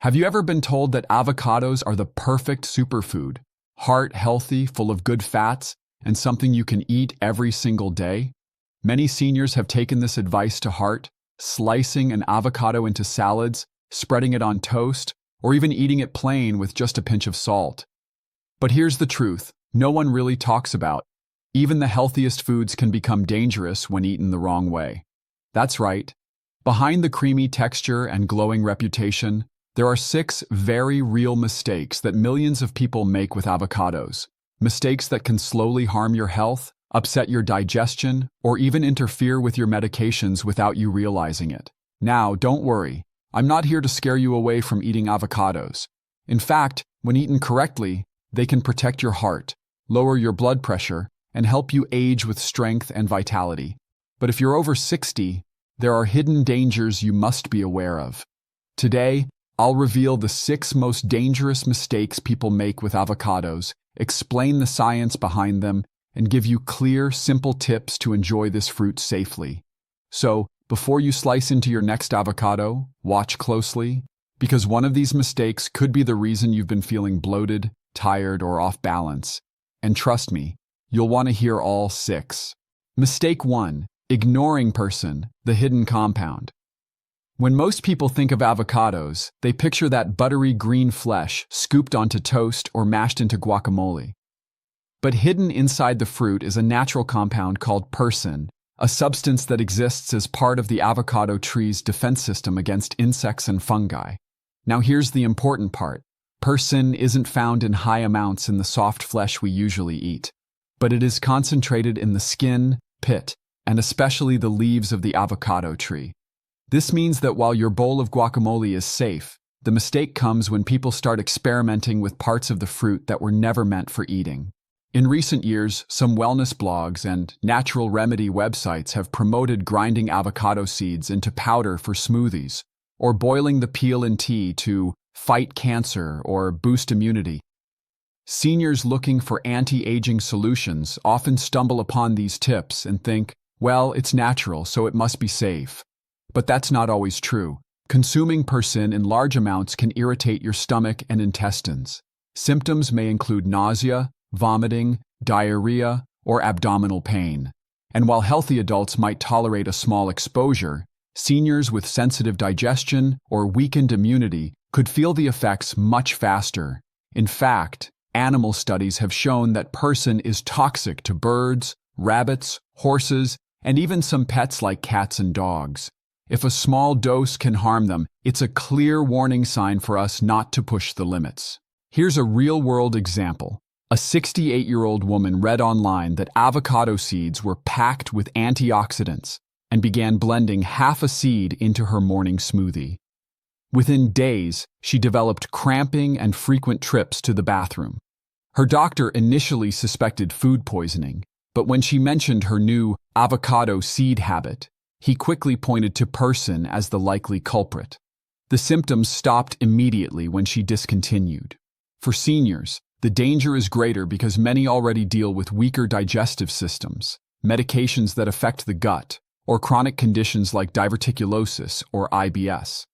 Have you ever been told that avocados are the perfect superfood, heart healthy, full of good fats, and something you can eat every single day? Many seniors have taken this advice to heart, slicing an avocado into salads, spreading it on toast, or even eating it plain with just a pinch of salt. But here's the truth: no one really talks about. Even the healthiest foods can become dangerous when eaten the wrong way. That's right. Behind the creamy texture and glowing reputation, there are 6 very real mistakes that millions of people make with avocados. Mistakes that can slowly harm your health, upset your digestion, or even interfere with your medications without you realizing it. Now, don't worry. I'm not here to scare you away from eating avocados. In fact, when eaten correctly, they can protect your heart, lower your blood pressure, and help you age with strength and vitality. But if you're over 60, there are hidden dangers you must be aware of. Today, I'll reveal the 6 most dangerous mistakes people make with avocados, explain the science behind them, and give you clear, simple tips to enjoy this fruit safely. So, before you slice into your next avocado, watch closely, because one of these mistakes could be the reason you've been feeling bloated, tired, or off balance. And trust me, you'll want to hear all 6. Mistake 1. Ignoring persin, the hidden compound. When most people think of avocados, they picture that buttery green flesh scooped onto toast or mashed into guacamole. But hidden inside the fruit is a natural compound called persin, a substance that exists as part of the avocado tree's defense system against insects and fungi. Now here's the important part. Persin isn't found in high amounts in the soft flesh we usually eat, but it is concentrated in the skin, pit, and especially the leaves of the avocado tree. This means that while your bowl of guacamole is safe, the mistake comes when people start experimenting with parts of the fruit that were never meant for eating. In recent years, some wellness blogs and natural remedy websites have promoted grinding avocado seeds into powder for smoothies, or boiling the peel in tea to fight cancer or boost immunity. Seniors looking for anti-aging solutions often stumble upon these tips and think, well, it's natural, so it must be safe. But that's not always true. Consuming persin in large amounts can irritate your stomach and intestines. Symptoms may include nausea, vomiting, diarrhea, or abdominal pain. And while healthy adults might tolerate a small exposure, seniors with sensitive digestion or weakened immunity could feel the effects much faster. In fact, animal studies have shown that persin is toxic to birds, rabbits, horses, and even some pets like cats and dogs. If a small dose can harm them, it's a clear warning sign for us not to push the limits. Here's a real-world example. A 68-year-old woman read online that avocado seeds were packed with antioxidants and began blending half a seed into her morning smoothie. Within days, she developed cramping and frequent trips to the bathroom. Her doctor initially suspected food poisoning, but when she mentioned her new avocado seed habit, he quickly pointed to persin as the likely culprit. The symptoms stopped immediately when she discontinued. For seniors, the danger is greater because many already deal with weaker digestive systems, medications that affect the gut, or chronic conditions like diverticulosis or IBS.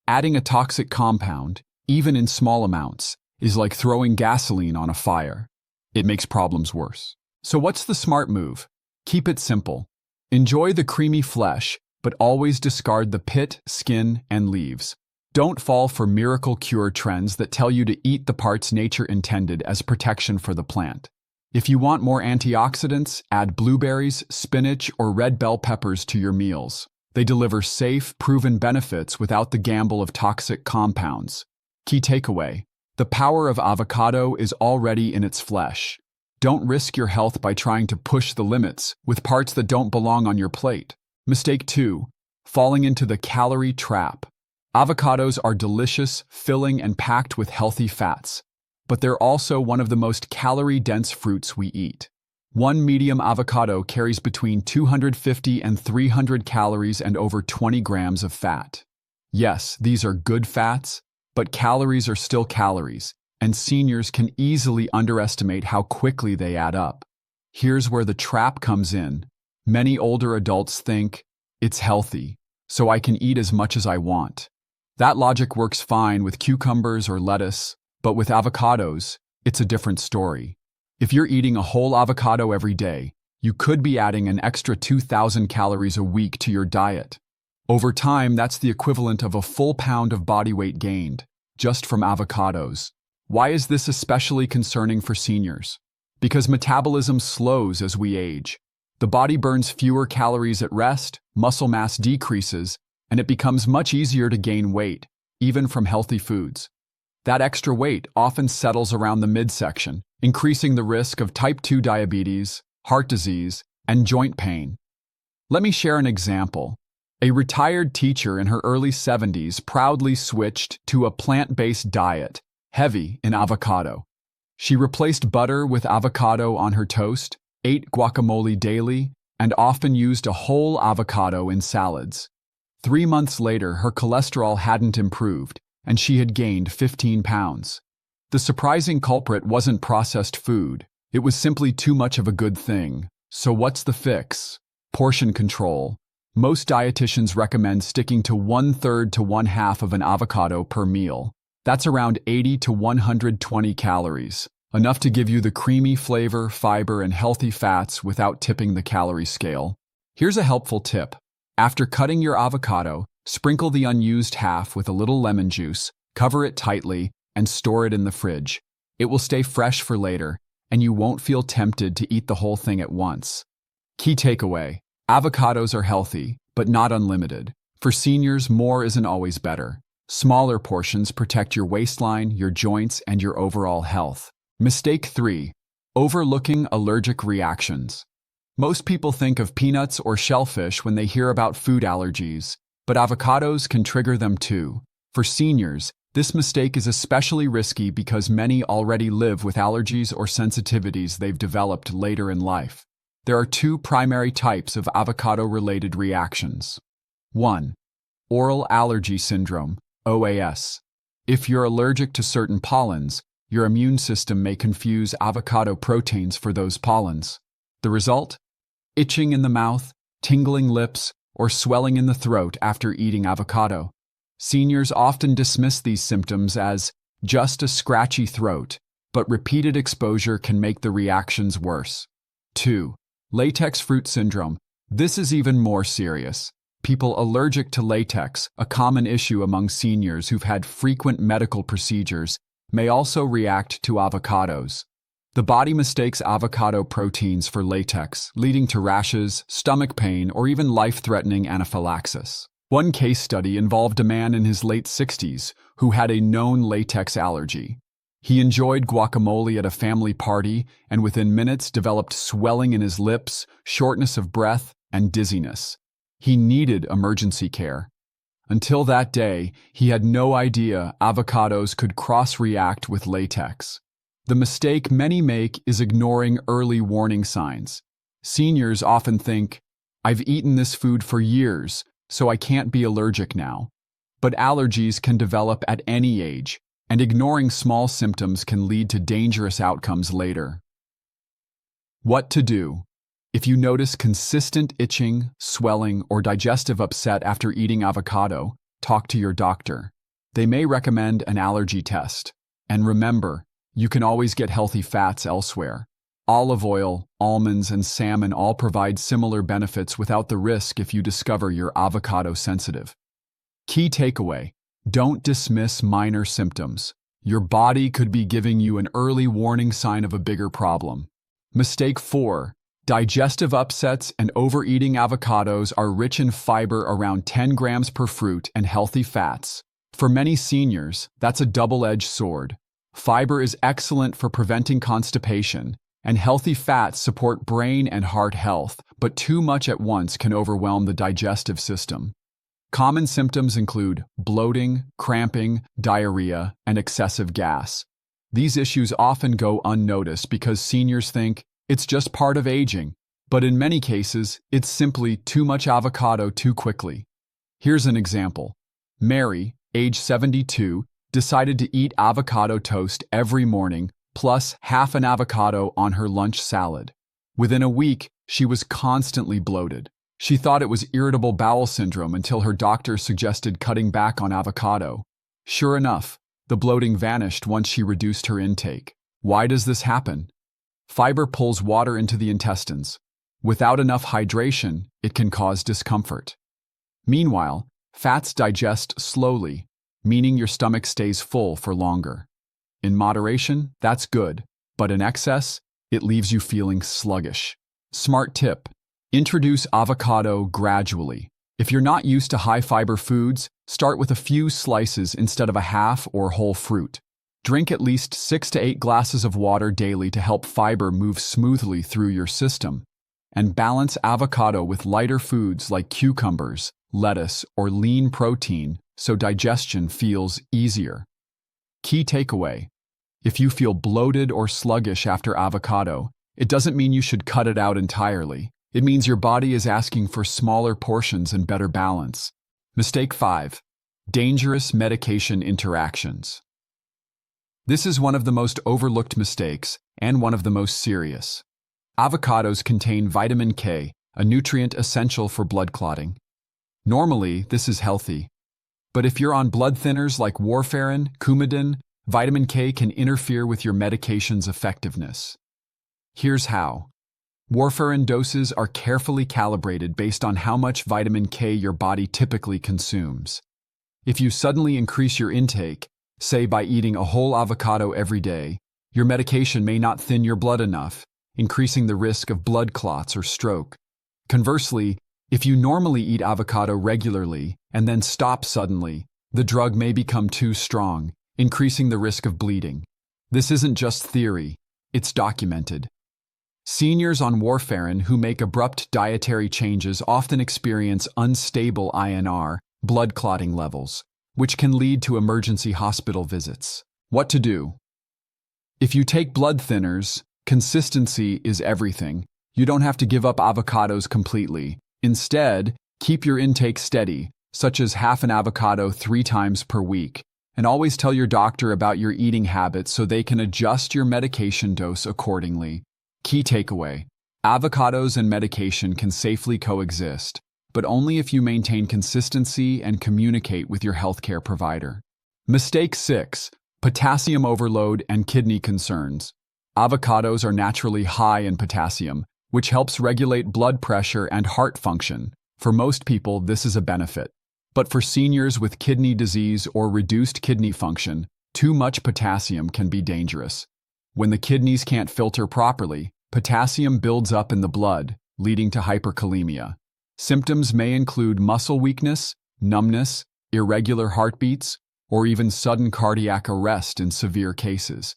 Adding a toxic compound, even in small amounts, is like throwing gasoline on a fire. It makes problems worse. So what's the smart move? Keep it simple. Enjoy the creamy flesh, but always discard the pit, skin, and leaves. Don't fall for miracle cure trends that tell you to eat the parts nature intended as protection for the plant. If you want more antioxidants, add blueberries, spinach, or red bell peppers to your meals. They deliver safe, proven benefits without the gamble of toxic compounds. Key takeaway: the power of avocado is already in its flesh. Don't risk your health by trying to push the limits with parts that don't belong on your plate. Mistake 2. Falling into the calorie trap. Avocados are delicious, filling, and packed with healthy fats, but they're also one of the most calorie-dense fruits we eat. One medium avocado carries between 250 and 300 calories and over 20 grams of fat. Yes, these are good fats, but calories are still calories, and seniors can easily underestimate how quickly they add up. Here's where the trap comes in. Many older adults think, it's healthy, so I can eat as much as I want. That logic works fine with cucumbers or lettuce, but with avocados, it's a different story. If you're eating a whole avocado every day, you could be adding an extra 2,000 calories a week to your diet. Over time, that's the equivalent of a full pound of body weight gained, just from avocados. Why is this especially concerning for seniors? Because metabolism slows as we age. The body burns fewer calories at rest, muscle mass decreases, and it becomes much easier to gain weight, even from healthy foods. That extra weight often settles around the midsection, increasing the risk of type 2 diabetes, heart disease, and joint pain. Let me share an example. A retired teacher in her early 70s proudly switched to a plant-based diet, heavy in avocado. She replaced butter with avocado on her toast, ate guacamole daily, and often used a whole avocado in salads. 3 months later, her cholesterol hadn't improved, and she had gained 15 pounds. The surprising culprit wasn't processed food. It was simply too much of a good thing. So what's the fix? Portion control. Most dietitians recommend sticking to 1/3 to 1/2 of an avocado per meal. That's around 80 to 120 calories, enough to give you the creamy flavor, fiber, and healthy fats without tipping the calorie scale. Here's a helpful tip. After cutting your avocado, sprinkle the unused half with a little lemon juice, cover it tightly, and store it in the fridge. It will stay fresh for later, and you won't feel tempted to eat the whole thing at once. Key takeaway: avocados are healthy, but not unlimited. For seniors, more isn't always better. Smaller portions protect your waistline, your joints, and your overall health. Mistake 3. Overlooking allergic reactions. Most people think of peanuts or shellfish when they hear about food allergies, but avocados can trigger them too. For seniors, this mistake is especially risky because many already live with allergies or sensitivities they've developed later in life. There are 2 primary types of avocado-related reactions. 1. Oral allergy syndrome, OAS. If you're allergic to certain pollens, your immune system may confuse avocado proteins for those pollens. The result? Itching in the mouth, tingling lips, or swelling in the throat after eating avocado. Seniors often dismiss these symptoms as just a scratchy throat, but repeated exposure can make the reactions worse. 2. Latex fruit syndrome. This is even more serious. People allergic to latex, a common issue among seniors who've had frequent medical procedures, may also react to avocados. The body mistakes avocado proteins for latex, leading to rashes, stomach pain, or even life-threatening anaphylaxis. One case study involved a man in his late 60s who had a known latex allergy. He enjoyed guacamole at a family party and within minutes developed swelling in his lips, shortness of breath, and dizziness. He needed emergency care. Until that day, he had no idea avocados could cross-react with latex. The mistake many make is ignoring early warning signs. Seniors often think, "I've eaten this food for years, so I can't be allergic now." But allergies can develop at any age, and ignoring small symptoms can lead to dangerous outcomes later. What to do? If you notice consistent itching, swelling, or digestive upset after eating avocado, talk to your doctor. They may recommend an allergy test. And remember, you can always get healthy fats elsewhere. Olive oil, almonds, and salmon all provide similar benefits without the risk if you discover you're avocado sensitive. Key takeaway: don't dismiss minor symptoms. Your body could be giving you an early warning sign of a bigger problem. Mistake 4. Digestive upsets and overeating. Avocados are rich in fiber, around 10 grams per fruit, and healthy fats. For many seniors, that's a double-edged sword. Fiber is excellent for preventing constipation, and healthy fats support brain and heart health, but too much at once can overwhelm the digestive system. Common symptoms include bloating, cramping, diarrhea, and excessive gas. These issues often go unnoticed because seniors think it's just part of aging, but in many cases, it's simply too much avocado too quickly. Here's an example. Mary, age 72, decided to eat avocado toast every morning, plus half an avocado on her lunch salad. Within a week, she was constantly bloated. She thought it was irritable bowel syndrome until her doctor suggested cutting back on avocado. Sure enough, the bloating vanished once she reduced her intake. Why does this happen? Fiber pulls water into the intestines. Without enough hydration, it can cause discomfort. Meanwhile, fats digest slowly, meaning your stomach stays full for longer. In moderation, that's good, but in excess, it leaves you feeling sluggish. Smart tip: introduce avocado gradually. If you're not used to high-fiber foods, start with a few slices instead of a half or whole fruit. Drink at least 6 to 8 glasses of water daily to help fiber move smoothly through your system. And balance avocado with lighter foods like cucumbers, lettuce, or lean protein so digestion feels easier. Key takeaway: if you feel bloated or sluggish after avocado, it doesn't mean you should cut it out entirely. It means your body is asking for smaller portions and better balance. Mistake 5. Dangerous medication interactions. This is one of the most overlooked mistakes and one of the most serious. Avocados contain vitamin K, a nutrient essential for blood clotting. Normally, this is healthy. But if you're on blood thinners like warfarin, Coumadin, vitamin K can interfere with your medication's effectiveness. Here's how. Warfarin doses are carefully calibrated based on how much vitamin K your body typically consumes. If you suddenly increase your intake, say by eating a whole avocado every day, your medication may not thin your blood enough, increasing the risk of blood clots or stroke. Conversely, if you normally eat avocado regularly and then stop suddenly, the drug may become too strong, increasing the risk of bleeding. This isn't just theory, it's documented. Seniors on warfarin who make abrupt dietary changes often experience unstable INR, blood clotting levels, which can lead to emergency hospital visits. What to do? If you take blood thinners, consistency is everything. You don't have to give up avocados completely. Instead, keep your intake steady, such as half an avocado 3 times per week. And always tell your doctor about your eating habits so they can adjust your medication dose accordingly. Key takeaway: avocados and medication can safely coexist, but only if you maintain consistency and communicate with your healthcare provider. Mistake 6. Potassium overload and kidney concerns. Avocados are naturally high in potassium, which helps regulate blood pressure and heart function. For most people, this is a benefit. But for seniors with kidney disease or reduced kidney function, too much potassium can be dangerous. When the kidneys can't filter properly, potassium builds up in the blood, leading to hyperkalemia. Symptoms may include muscle weakness, numbness, irregular heartbeats, or even sudden cardiac arrest in severe cases.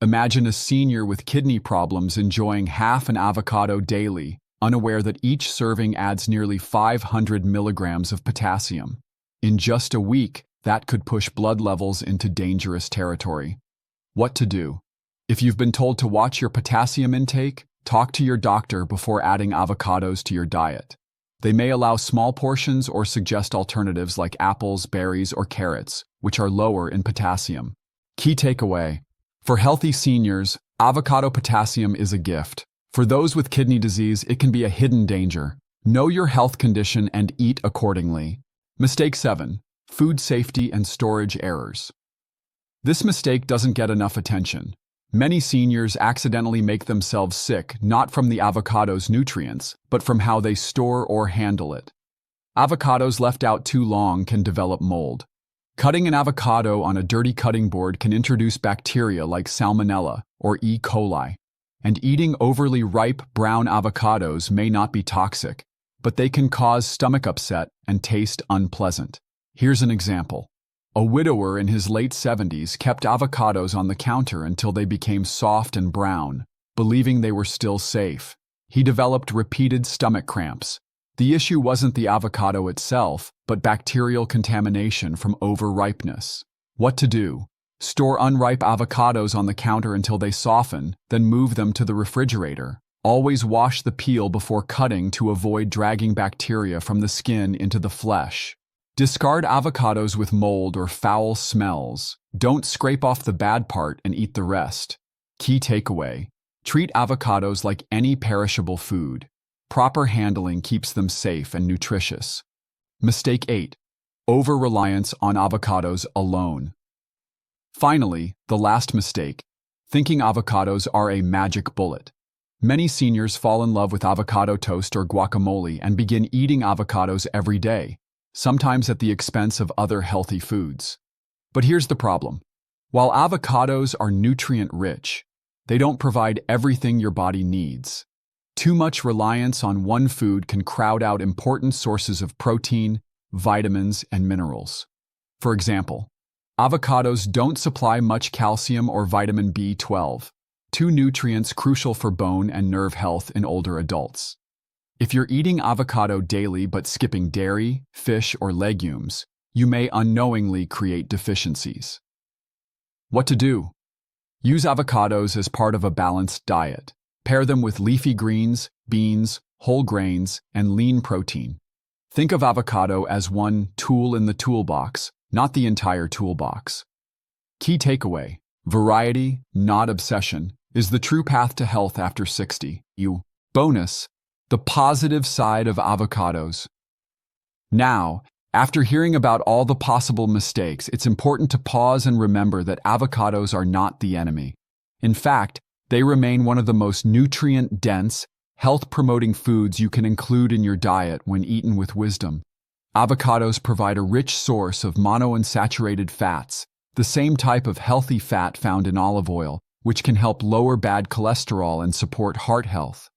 Imagine a senior with kidney problems enjoying half an avocado daily, unaware that each serving adds nearly 500 milligrams of potassium. In just a week, that could push blood levels into dangerous territory. What to do? If you've been told to watch your potassium intake, talk to your doctor before adding avocados to your diet. They may allow small portions or suggest alternatives like apples, berries, or carrots, which are lower in potassium. Key takeaway: for healthy seniors, avocado potassium is a gift. For those with kidney disease, it can be a hidden danger. Know your health condition and eat accordingly. Mistake 7. Food safety and storage errors. This mistake doesn't get enough attention. Many seniors accidentally make themselves sick not from the avocado's nutrients, but from how they store or handle it. Avocados left out too long can develop mold. Cutting an avocado on a dirty cutting board can introduce bacteria like Salmonella or E. coli. And eating overly ripe brown avocados may not be toxic, but they can cause stomach upset and taste unpleasant. Here's an example. A widower in his late 70s kept avocados on the counter until they became soft and brown, believing they were still safe. He developed repeated stomach cramps. The issue wasn't the avocado itself, but bacterial contamination from overripeness. What to do? Store unripe avocados on the counter until they soften, then move them to the refrigerator. Always wash the peel before cutting to avoid dragging bacteria from the skin into the flesh. Discard avocados with mold or foul smells. Don't scrape off the bad part and eat the rest. Key takeaway: treat avocados like any perishable food. Proper handling keeps them safe and nutritious. Mistake 8. Over-reliance on avocados alone. Finally, the last mistake, thinking avocados are a magic bullet. Many seniors fall in love with avocado toast or guacamole and begin eating avocados every day, sometimes at the expense of other healthy foods. But here's the problem. While avocados are nutrient-rich, they don't provide everything your body needs. Too much reliance on one food can crowd out important sources of protein, vitamins, and minerals. For example, avocados don't supply much calcium or vitamin B12, two nutrients crucial for bone and nerve health in older adults. If you're eating avocado daily but skipping dairy, fish, or legumes, you may unknowingly create deficiencies. What to do? Use avocados as part of a balanced diet. Pair them with leafy greens, beans, whole grains, and lean protein. Think of avocado as one tool in the toolbox, not the entire toolbox. Key takeaway: variety, not obsession, is the true path to health after 60. Bonus: the positive side of avocados. Now, after hearing about all the possible mistakes, it's important to pause and remember that avocados are not the enemy. In fact, they remain one of the most nutrient-dense, health-promoting foods you can include in your diet when eaten with wisdom. Avocados provide a rich source of monounsaturated fats, the same type of healthy fat found in olive oil, which can help lower bad cholesterol and support heart health.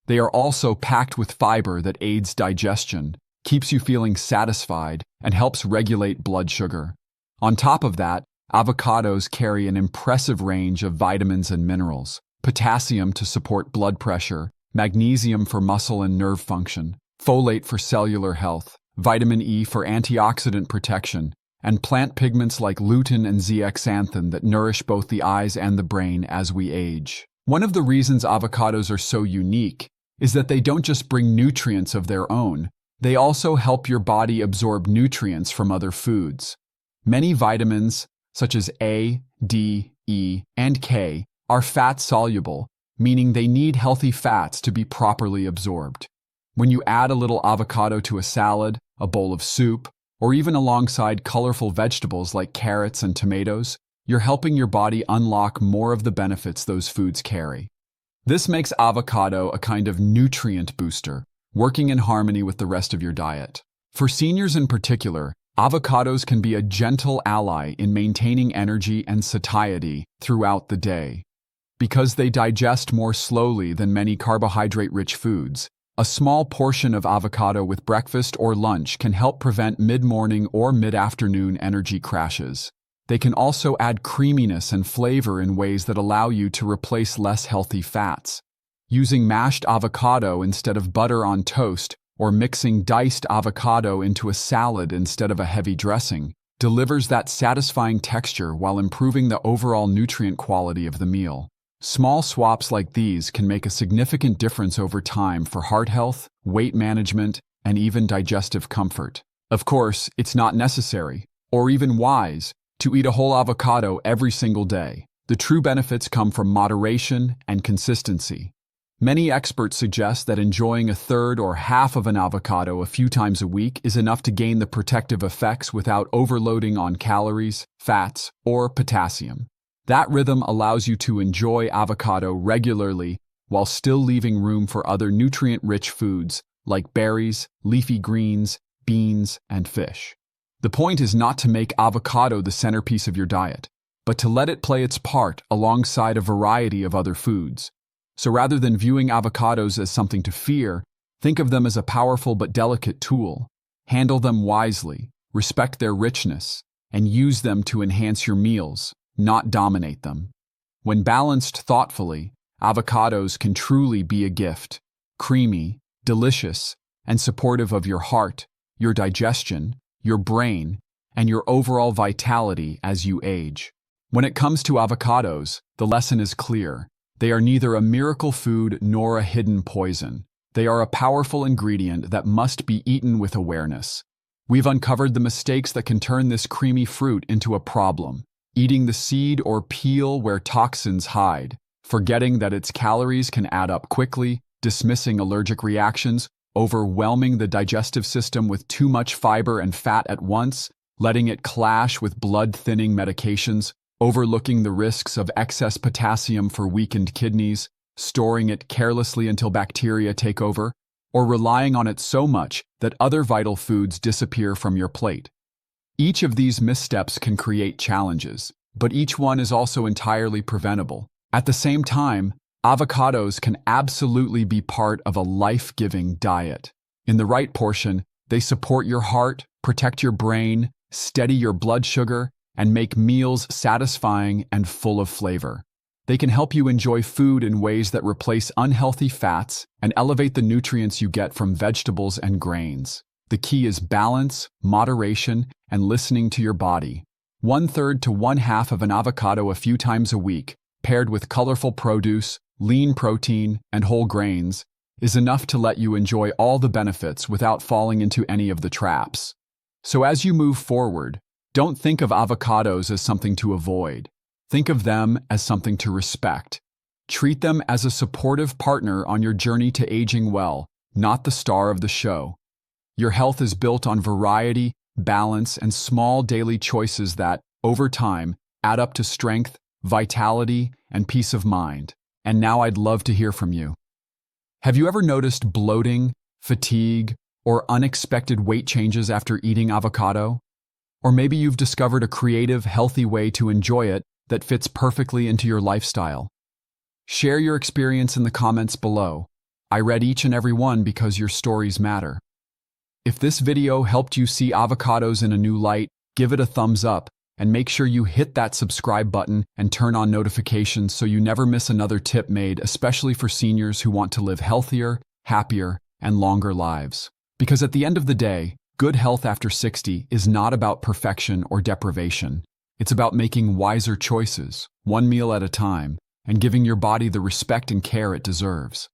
They are also packed with fiber that aids digestion, keeps you feeling satisfied, and helps regulate blood sugar. On top of that, avocados carry an impressive range of vitamins and minerals: potassium to support blood pressure, magnesium for muscle and nerve function, folate for cellular health, vitamin E for antioxidant protection, and plant pigments like lutein and zeaxanthin that nourish both the eyes and the brain as we age. One of the reasons avocados are so unique is that they don't just bring nutrients of their own, they also help your body absorb nutrients from other foods. Many vitamins, such as A, D, E, and K, are fat-soluble, meaning they need healthy fats to be properly absorbed. When you add a little avocado to a salad, a bowl of soup, or even alongside colorful vegetables like carrots and tomatoes, you're helping your body unlock more of the benefits those foods carry. This makes avocado a kind of nutrient booster, working in harmony with the rest of your diet. For seniors in particular, avocados can be a gentle ally in maintaining energy and satiety throughout the day. Because they digest more slowly than many carbohydrate-rich foods, a small portion of avocado with breakfast or lunch can help prevent mid-morning or mid-afternoon energy crashes. They can also add creaminess and flavor in ways that allow you to replace less healthy fats. Using mashed avocado instead of butter on toast, or mixing diced avocado into a salad instead of a heavy dressing, delivers that satisfying texture while improving the overall nutrient quality of the meal. Small swaps like these can make a significant difference over time for heart health, weight management, and even digestive comfort. Of course, it's not necessary, or even wise, to eat a whole avocado every single day. The true benefits come from moderation and consistency. Many experts suggest that enjoying a third or half of an avocado a few times a week is enough to gain the protective effects without overloading on calories, fats, or potassium. That rhythm allows you to enjoy avocado regularly while still leaving room for other nutrient-rich foods like berries, leafy greens, beans, and fish. The point is not to make avocado the centerpiece of your diet, but to let it play its part alongside a variety of other foods. So rather than viewing avocados as something to fear, think of them as a powerful but delicate tool. Handle them wisely, respect their richness, and use them to enhance your meals, not dominate them. When balanced thoughtfully, avocados can truly be a gift, creamy, delicious, and supportive of your heart, your digestion, your brain, and your overall vitality as you age. When it comes to avocados, the lesson is clear. They are neither a miracle food nor a hidden poison. They are a powerful ingredient that must be eaten with awareness. We've uncovered the mistakes that can turn this creamy fruit into a problem. Eating the seed or peel where toxins hide, forgetting that its calories can add up quickly, dismissing allergic reactions, overwhelming the digestive system with too much fiber and fat at once, letting it clash with blood-thinning medications, overlooking the risks of excess potassium for weakened kidneys, storing it carelessly until bacteria take over, or relying on it so much that other vital foods disappear from your plate. Each of these missteps can create challenges, but each one is also entirely preventable. At the same time, avocados can absolutely be part of a life-giving diet. In the right portion, they support your heart, protect your brain, steady your blood sugar, and make meals satisfying and full of flavor. They can help you enjoy food in ways that replace unhealthy fats and elevate the nutrients you get from vegetables and grains. The key is balance, moderation, and listening to your body. 1/3 to 1/2 of an avocado a few times a week, paired with colorful produce, lean protein, and whole grains, is enough to let you enjoy all the benefits without falling into any of the traps. So as you move forward, don't think of avocados as something to avoid. Think of them as something to respect. Treat them as a supportive partner on your journey to aging well, not the star of the show. Your health is built on variety, balance, and small daily choices that, over time, add up to strength, vitality, and peace of mind. And now I'd love to hear from you. Have you ever noticed bloating, fatigue, or unexpected weight changes after eating avocado? Or maybe you've discovered a creative, healthy way to enjoy it that fits perfectly into your lifestyle. Share your experience in the comments below. I read each and every one because your stories matter. If this video helped you see avocados in a new light, give it a thumbs up and make sure you hit that subscribe button and turn on notifications so you never miss another tip made especially for seniors who want to live healthier, happier, and longer lives. Because at the end of the day, good health after 60 is not about perfection or deprivation. It's about making wiser choices, one meal at a time, and giving your body the respect and care it deserves.